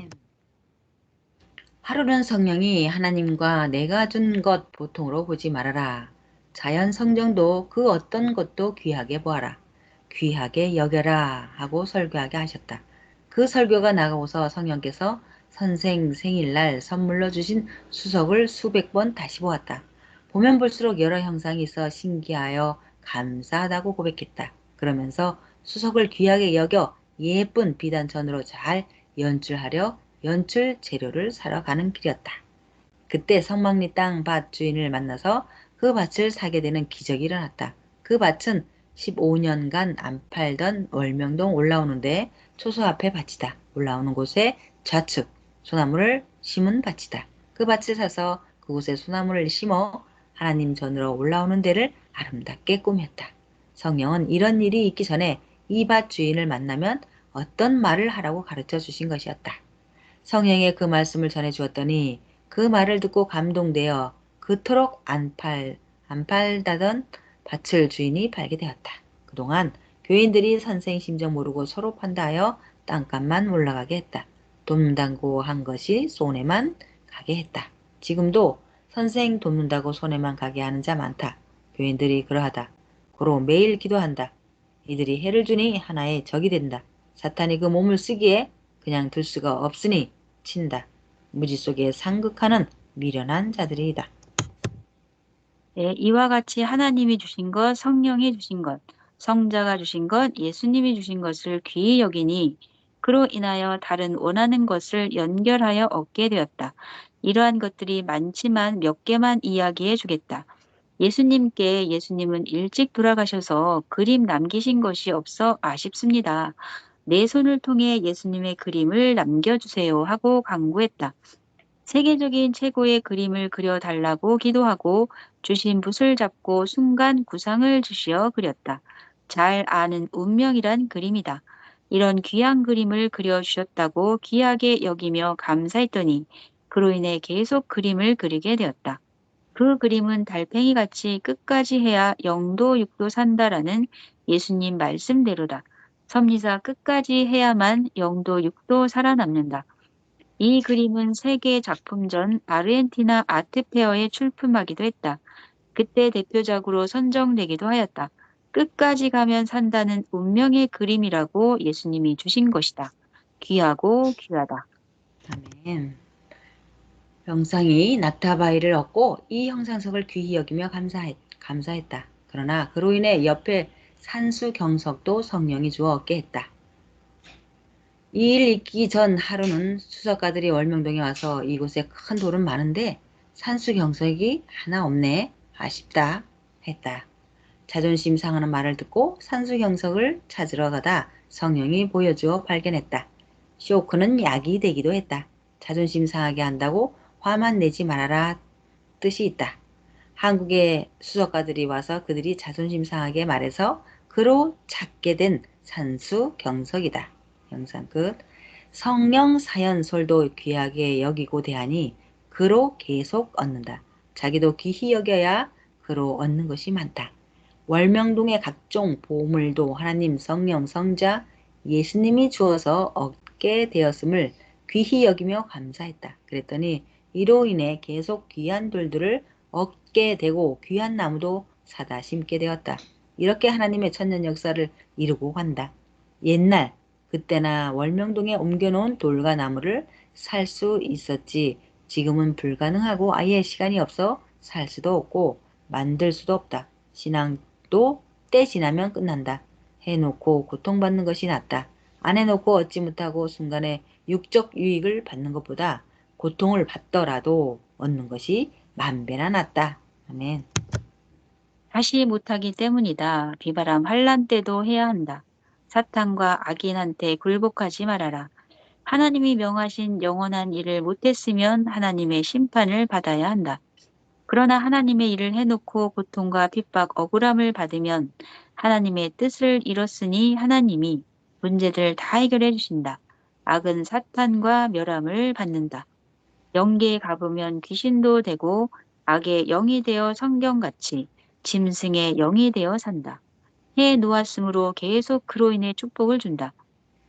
하루는 성령이 하나님과 내가 준 것 보통으로 보지 말아라. 자연 성정도 그 어떤 것도 귀하게 보아라. 귀하게 여겨라 하고 설교하게 하셨다. 그 설교가 나가고서 성령께서 선생 생일날 선물로 주신 수석을 수백 번 다시 보았다. 보면 볼수록 여러 형상이 있어 신기하여 감사하다고 고백했다. 그러면서 수석을 귀하게 여겨 예쁜 비단천으로 잘 연출하려 연출 재료를 사러 가는 길이었다. 그때 성막리 땅 밭 주인을 만나서 그 밭을 사게 되는 기적이 일어났다. 그 밭은 15년간 안 팔던 월명동 올라오는데 초소 앞에 밭이다. 올라오는 곳에 좌측 소나무를 심은 밭이다. 그 밭을 사서 그곳에 소나무를 심어 하나님 전으로 올라오는 데를 아름답게 꾸몄다. 성령은 이런 일이 있기 전에 이 밭 주인을 만나면 어떤 말을 하라고 가르쳐 주신 것이었다. 성령의 그 말씀을 전해 주었더니 그 말을 듣고 감동되어 그토록 안 팔다던 밭을 주인이 팔게 되었다. 그동안 교인들이 선생 심정 모르고 서로 판다하여 땅값만 올라가게 했다. 돕는다고 한 것이 손해만 가게 했다. 지금도 선생 돕는다고 손해만 가게 하는 자 많다. 교인들이 그러하다. 고로 매일 기도한다. 이들이 해를 주니 하나의 적이 된다. 사탄이 그 몸을 쓰기에 그냥 둘 수가 없으니 친다. 무지 속에 상극하는 미련한 자들이다. 네, 이와 같이 하나님이 주신 것, 성령이 주신 것, 성자가 주신 것, 예수님이 주신 것을 귀히 여기니 그로 인하여 다른 원하는 것을 연결하여 얻게 되었다. 이러한 것들이 많지만 몇 개만 이야기해 주겠다. 예수님은 일찍 돌아가셔서 그림 남기신 것이 없어 아쉽습니다. 내 손을 통해 예수님의 그림을 남겨주세요 하고 강구했다. 세계적인 최고의 그림을 그려달라고 기도하고 주신 붓을 잡고 순간 구상을 주시어 그렸다. 잘 아는 운명이란 그림이다. 이런 귀한 그림을 그려주셨다고 귀하게 여기며 감사했더니 그로 인해 계속 그림을 그리게 되었다. 그 그림은 달팽이같이 끝까지 해야 영도 육도 산다라는 예수님 말씀대로다. 섭리사 끝까지 해야만 영도 육도 살아남는다. 이 그림은 세계 작품전 아르헨티나 아트페어에 출품하기도 했다. 그때 대표작으로 선정되기도 하였다. 끝까지 가면 산다는 운명의 그림이라고 예수님이 주신 것이다. 귀하고 귀하다. 아멘. 병상이 낙타바위를 얻고 이 형상석을 귀히 여기며 감사했다. 그러나 그로 인해 옆에 산수 경석도 성령이 주어 얻게 했다. 이 일 있기 전 하루는 수석가들이 월명동에 와서 이곳에 큰 돌은 많은데 산수 경석이 하나 없네. 아쉽다. 했다. 자존심 상하는 말을 듣고 산수 경석을 찾으러 가다 성령이 보여주어 발견했다. 쇼크는 약이 되기도 했다. 자존심 상하게 한다고 화만 내지 말아라 뜻이 있다. 한국의 수석가들이 와서 그들이 자존심 상하게 말해서 그로 찾게 된 산수 경석이다. 영상 끝. 성령 사연솔도 귀하게 여기고 대하니 그로 계속 얻는다. 자기도 귀히 여겨야 그로 얻는 것이 많다. 월명동의 각종 보물도 하나님 성령 성자 예수님이 주어서 얻게 되었음을 귀히 여기며 감사했다. 그랬더니 이로 인해 계속 귀한 돌들을 얻게 되고 귀한 나무도 사다 심게 되었다. 이렇게 하나님의 천년 역사를 이루고 간다. 옛날 그때나 월명동에 옮겨놓은 돌과 나무를 살 수 있었지 지금은 불가능하고 아예 시간이 없어 살 수도 없고 만들 수도 없다. 신앙도 때 지나면 끝난다. 해놓고 고통받는 것이 낫다. 안 해놓고 얻지 못하고 순간에 육적 유익을 받는 것보다 고통을 받더라도 얻는 것이 만배나 낫다. 아멘. 다시 못하기 때문이다. 비바람 환란 때도 해야 한다. 사탄과 악인한테 굴복하지 말아라. 하나님이 명하신 영원한 일을 못했으면 하나님의 심판을 받아야 한다. 그러나 하나님의 일을 해놓고 고통과 핍박, 억울함을 받으면 하나님의 뜻을 이뤘으니 하나님이 문제들 다 해결해 주신다. 악은 사탄과 멸함을 받는다. 영계에 가보면 귀신도 되고 악의 영이 되어 성경같이 짐승의 영이 되어 산다. 해 놓았으므로 계속 그로 인해 축복을 준다.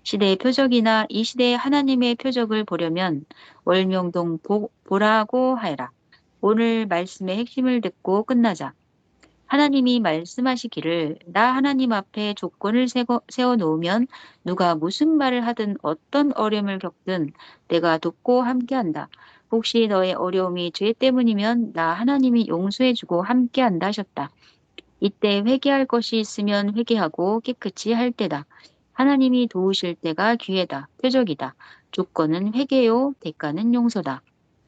시대의 표적이나 이 시대의 하나님의 표적을 보려면 월명동 보라고 하여라. 오늘 말씀의 핵심을 듣고 끝나자. 하나님이 말씀하시기를 나 하나님 앞에 조건을 세워놓으면 누가 무슨 말을 하든 어떤 어려움을 겪든 내가 돕고 함께한다. 혹시 너의 어려움이 죄 때문이면 나 하나님이 용서해주고 함께한다 하셨다. 이때 회개할 것이 있으면 회개하고 깨끗이 할 때다. 하나님이 도우실 때가 기회다. 표적이다. 조건은 회개요. 대가는 용서다.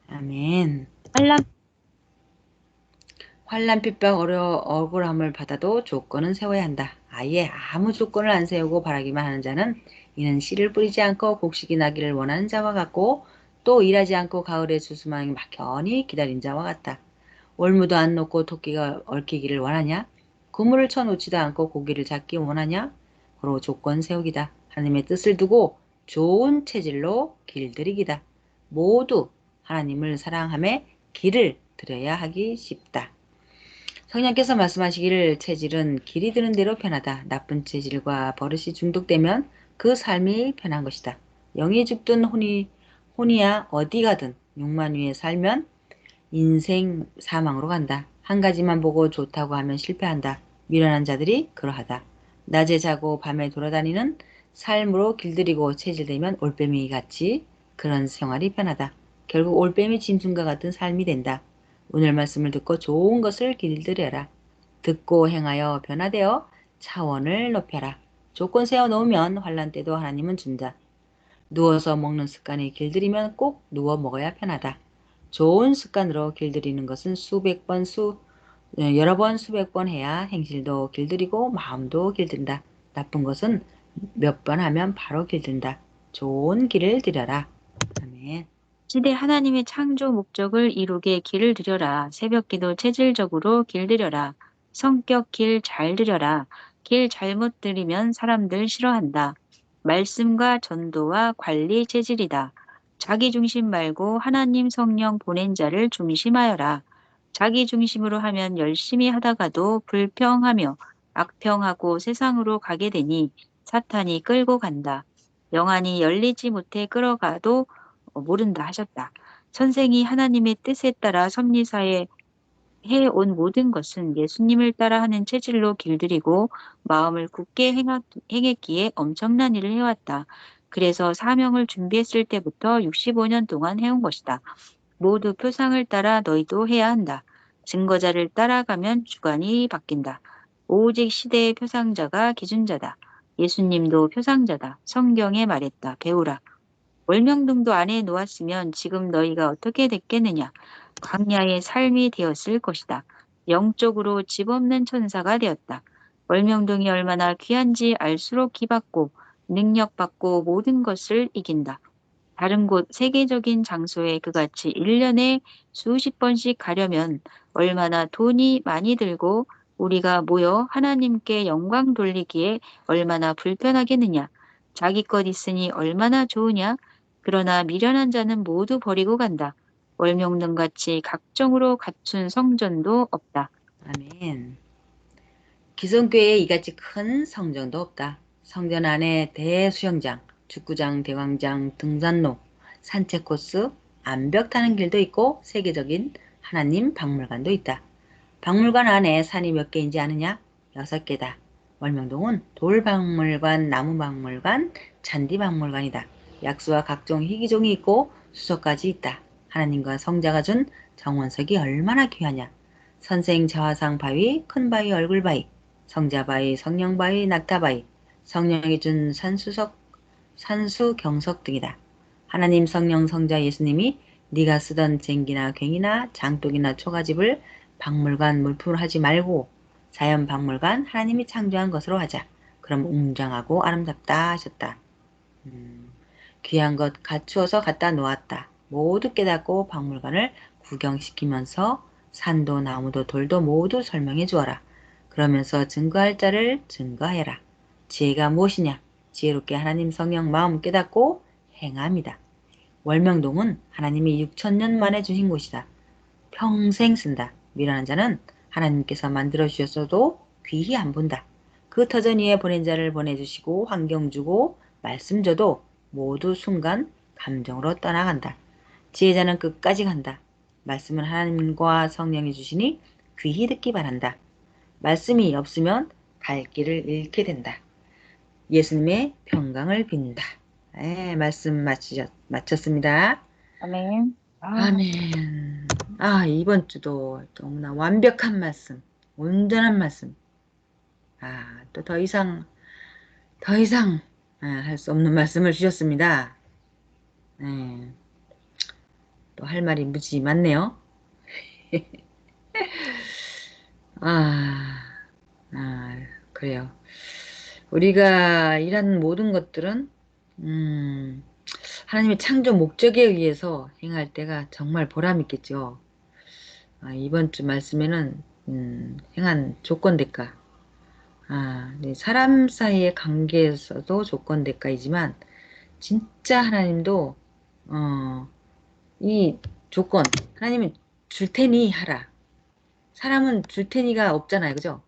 아멘. 한란 환난 핍박 억울함을 받아도 조건은 세워야 한다. 아예 아무 조건을 안 세우고 바라기만 하는 자는 이는 씨를 뿌리지 않고 곡식이 나기를 원하는 자와 같고 또 일하지 않고 가을의 수수망이 막연히 기다린 자와 같다. 올무도 안 놓고 토끼가 얽히기를 원하냐? 그물을 쳐놓지도 않고 고기를 잡기 원하냐? 그로 조건 세우기다. 하나님의 뜻을 두고 좋은 체질로 길들이기다. 모두 하나님을 사랑함에 길을 들여야 하기 쉽다. 성령께서 말씀하시기를 체질은 길이 드는 대로 편하다. 나쁜 체질과 버릇이 중독되면 그 삶이 편한 것이다. 영이 죽든 혼이야 어디 가든 육만 위에 살면 인생 사망으로 간다. 한 가지만 보고 좋다고 하면 실패한다. 미련한 자들이 그러하다. 낮에 자고 밤에 돌아다니는 삶으로 길들이고 체질되면 올빼미 같이 그런 생활이 편하다. 결국 올빼미 짐승과 같은 삶이 된다. 오늘 말씀을 듣고 좋은 것을 길들여라. 듣고 행하여 변화되어 차원을 높여라. 조건 세워놓으면 환난 때도 하나님은 준다. 누워서 먹는 습관이 길들이면 꼭 누워 먹어야 편하다. 좋은 습관으로 길들이는 것은 여러 번 수백 번 해야 행실도 길들이고 마음도 길든다. 나쁜 것은 몇 번 하면 바로 길든다. 좋은 길을 들여라. 아멘. 시대 하나님의 창조 목적을 이루게 길을 들여라. 새벽기도 체질적으로 길들여라. 성격 길 잘 들여라. 길 잘못 들이면 사람들 싫어한다. 말씀과 전도와 관리 체질이다. 자기 중심 말고 하나님 성령 보낸 자를 중심하여라. 자기 중심으로 하면 열심히 하다가도 불평하며 악평하고 세상으로 가게 되니 사탄이 끌고 간다. 영안이 열리지 못해 끌어가도 모른다 하셨다. 선생이 하나님의 뜻에 따라 섭리사에 해온 모든 것은 예수님을 따라하는 체질로 길들이고 마음을 굳게 행했기에 엄청난 일을 해왔다. 그래서 사명을 준비했을 때부터 65년 동안 해온 것이다. 모두 표상을 따라 너희도 해야 한다. 증거자를 따라가면 주관이 바뀐다. 오직 시대의 표상자가 기준자다. 예수님도 표상자다. 성경에 말했다. 배우라. 월명동도 안에 놓았으면 지금 너희가 어떻게 됐겠느냐. 광야의 삶이 되었을 것이다. 영적으로 집 없는 천사가 되었다. 월명동이 얼마나 귀한지 알수록 기받고 능력받고 모든 것을 이긴다. 다른 곳 세계적인 장소에 그같이 1년에 수십 번씩 가려면 얼마나 돈이 많이 들고 우리가 모여 하나님께 영광 돌리기에 얼마나 불편하겠느냐. 자기 것 있으니 얼마나 좋으냐. 그러나 미련한 자는 모두 버리고 간다. 월명등같이 각종으로 갖춘 성전도 없다. 아멘. 기성교회에 이같이 큰 성전도 없다. 성전 안에 대수영장, 축구장, 대광장, 등산로, 산책 코스, 암벽 타는 길도 있고 세계적인 하나님 박물관도 있다. 박물관 안에 산이 몇 개인지 아느냐? 6개다. 월명동은 돌박물관, 나무박물관, 잔디박물관이다. 약수와 각종 희귀종이 있고 수소까지 있다. 하나님과 성자가 준 정원석이 얼마나 귀하냐. 선생 자화상 바위, 큰 바위, 얼굴 바위, 성자 바위, 성령 바위, 낙타 바위, 성령이 준 산수 경석 등이다. 하나님 성령 성자 예수님이 네가 쓰던 쟁기나 괭이나 장독이나 초가집을 박물관 물품으로 하지 말고 자연박물관 하나님이 창조한 것으로 하자. 그럼 웅장하고 아름답다 하셨다. 귀한 것 갖추어서 갖다 놓았다. 모두 깨닫고 박물관을 구경시키면서 산도 나무도 돌도 모두 설명해 주어라. 그러면서 증거할 자를 증거해라. 지혜가 무엇이냐? 지혜롭게 하나님 성령 마음 깨닫고 행함이다. 월명동은 하나님이 6천년 만에 주신 곳이다. 평생 쓴다. 미련한 자는 하나님께서 만들어 주셨어도 귀히 안 본다. 그 터전 위에 보낸 자를 보내주시고 환경 주고 말씀 줘도 모두 순간 감정으로 떠나간다. 지혜자는 끝까지 간다. 말씀은 하나님과 성령이 주시니 귀히 듣기 바란다. 말씀이 없으면 갈 길을 잃게 된다. 예수님의 평강을 빈다. 말씀 마쳤습니다. 아멘. 아, 아멘. 이번 주도 너무나 완벽한 말씀, 온전한 말씀. 또 더 이상 할 수 없는 말씀을 주셨습니다. 네, 또 할 말이 무지 많네요. 아, 그래요. 우리가 일하는 모든 것들은, 하나님의 창조 목적에 의해서 행할 때가 정말 보람있겠죠. 이번 주 말씀에는, 행한 조건 대가. 네, 사람 사이의 관계에서도 조건 대가이지만, 진짜 하나님도, 이 조건, 하나님은 줄 테니 하라. 사람은 줄 테니가 없잖아요. 그죠?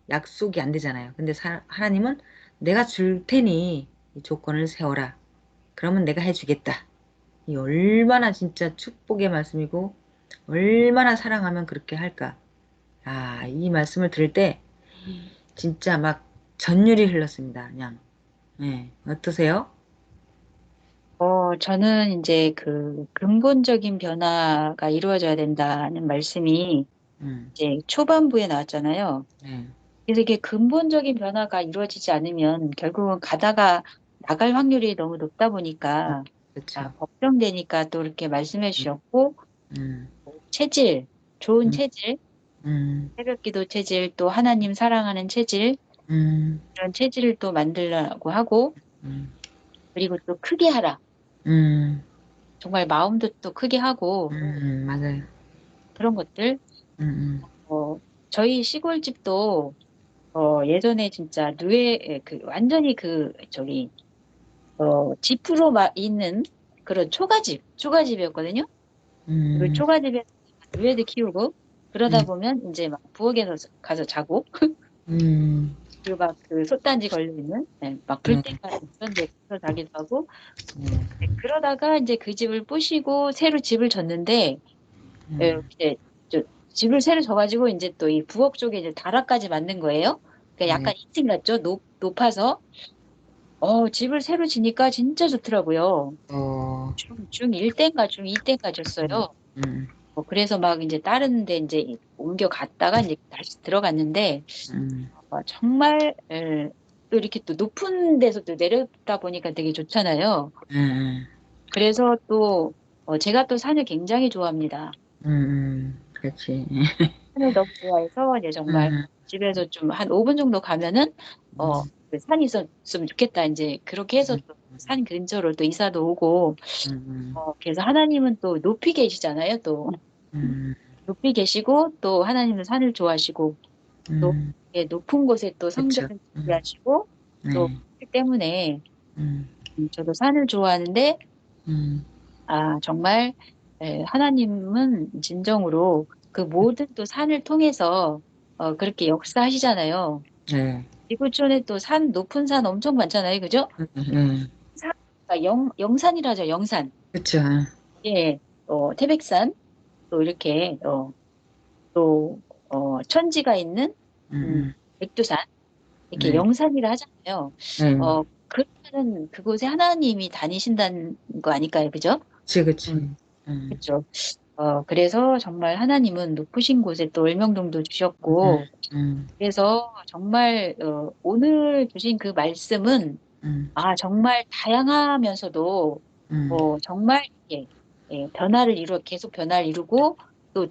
약속이 안 되잖아요. 근데 하나님은 내가 줄 테니 이 조건을 세워라. 그러면 내가 해주겠다. 이 얼마나 진짜 축복의 말씀이고 얼마나 사랑하면 그렇게 할까. 이 말씀을 들을 때 진짜 막 전율이 흘렀습니다. 그냥. 네, 어떠세요? 저는 이제 그 근본적인 변화가 이루어져야 된다는 말씀이 음, 이제 초반부에 나왔잖아요. 네, 그래서 이게 근본적인 변화가 이루어지지 않으면 결국은 가다가 나갈 확률이 너무 높다 보니까 그렇죠. 걱정되니까 또 이렇게 말씀해 음, 주셨고, 음, 체질, 좋은 음, 체질, 음, 새벽기도 체질, 또 하나님 사랑하는 체질, 음, 이런 체질을 또 만들라고 하고, 음, 그리고 또 크게 하라. 음, 정말 마음도 또 크게 하고, 맞아요. 그런 것들. 음, 어, 저희 시골집도 예전에 진짜 완전히 집으로 있는 그런 초가집이었거든요. 그 음, 초가집에 누에도 키우고, 그러다 음, 보면 이제 막 부엌에서 가서 자고, 음, 그리고 막 그 솥단지 걸려있는, 네, 막 네, 불때가 그런 데 가서 자기도 하고, 네, 네, 그러다가 이제 그 집을 부시고 새로 집을 졌는데, 음, 이제 저 집을 새로 져가지고 이제 또 이 부엌 쪽에 이제 다락까지 만든 거예요. 그러니까 네, 약간 2층 같죠? 높아서. 집을 새로 지니까 진짜 좋더라고요. 어, 중 1대인가 중 2대인가 졌어요. 음, 음, 그래서 막 이제 다른 데 이제 옮겨 갔다가 이제 다시 들어갔는데, 음, 정말, 또 이렇게 또 높은 데서 또 내려다 보니까 되게 좋잖아요. 음, 그래서 또, 제가 또 산을 굉장히 좋아합니다. 그렇지. 산을 너무 좋아해서 이제 정말 음, 집에서 좀 한 5분 정도 가면은 음, 그 산이 있었으면 좋겠다. 이제 그렇게 해서 또 산 근처로 또 이사도 오고 그래서 하나님은 또 높이 계시잖아요. 또 음, 높이 계시고 또 하나님은 산을 좋아하시고 또 음, 높은 곳에 또 그렇죠. 성전을 준비하시고 또 네, 그렇기 때문에 음, 저도 산을 좋아하는데 음, 정말 하나님은 진정으로 그 모든 또 산을 통해서 그렇게 역사하시잖아요. 네, 지구촌에 또 높은 산 엄청 많잖아요. 그죠? 네, 산, 영산이라죠, 영산. 그쵸. 예, 태백산, 또 이렇게, 또, 천지가 있는, 음, 백두산, 이렇게 네. 영산이라 하잖아요. 네. 그러면은 그곳에 하나님이 다니신다는 거 아닐까요? 그죠? 그치, 음, 그치. 음, 그렇죠. 그래서 정말 하나님은 높으신 곳에 또 을명동도 음, 주셨고, 음, 그래서 정말, 오늘 주신 그 말씀은, 음, 정말 다양하면서도, 음, 정말, 예, 계속 변화를 이루고, 또 음,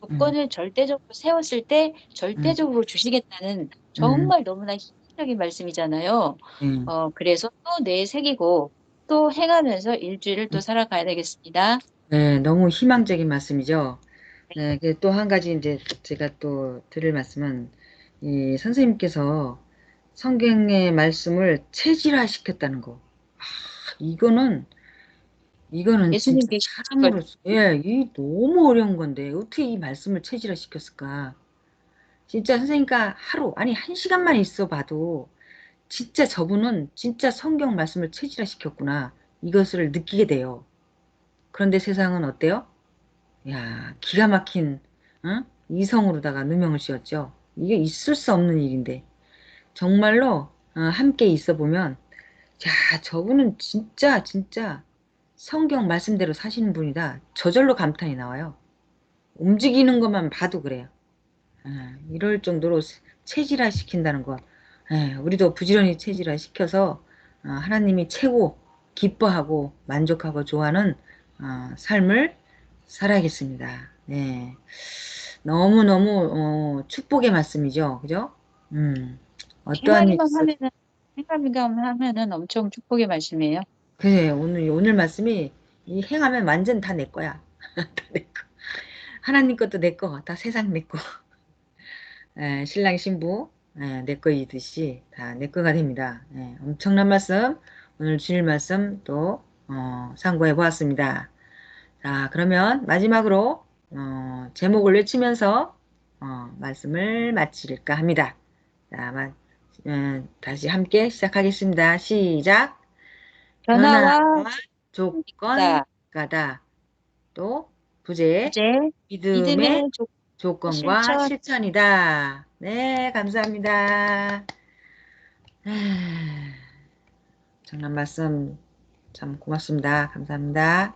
음, 조건을 절대적으로 세웠을 때 음, 절대적으로 주시겠다는 음, 정말 너무나 희망적인 말씀이잖아요. 네. 그래서 또 뇌에 새기고 또 행하면서 일주일을 또 살아가야 되겠습니다. 네, 너무 희망적인 말씀이죠. 네, 또 한 가지 이제 제가 또 드릴 말씀은 이 선생님께서 성경의 말씀을 체질화 시켰다는 거. 아, 이거는 진짜 예수님께 시키신 걸 사람으로서, 예, 이 너무 어려운 건데 어떻게 이 말씀을 체질화 시켰을까? 진짜 선생님과 하루, 아니 한 시간만 있어 봐도 진짜 저분은 진짜 성경 말씀을 체질화 시켰구나. 이것을 느끼게 돼요. 그런데 세상은 어때요? 야, 기가 막힌, 어? 이성으로다가 누명을 씌웠죠. 이게 있을 수 없는 일인데. 정말로, 함께 있어 보면, 야, 저분은 진짜, 진짜 성경 말씀대로 사시는 분이다. 저절로 감탄이 나와요. 움직이는 것만 봐도 그래요. 이럴 정도로 체질화 시킨다는 거. 우리도 부지런히 체질화 시켜서 하나님이 최고 기뻐하고 만족하고 좋아하는 삶을 살아야겠습니다. 네. 너무너무 축복의 말씀이죠. 그죠? 음, 어떠한 일 행하기만 있어도 하면은 행하기만 하면은 엄청 축복의 말씀이에요. 그래 오늘 말씀이 이 행하면 완전 다 내 거야. 다 내 거. 하나님 것도 내 거, 다 세상 내 거. 신랑 신부 내 거이듯이 다 내 거가 됩니다. 엄청난 말씀 오늘 주일 말씀 또 상고해 보았습니다. 자 그러면 마지막으로 제목을 외치면서 말씀을 마칠까 합니다. 자, 다시 함께 시작하겠습니다. 시작. 변화와 변화와 조건 있다. 가다. 또 부재 이제 믿음의 믿음의 조건과 실천. 실천이다. 네, 감사합니다. 정말 말씀 참 고맙습니다. 감사합니다.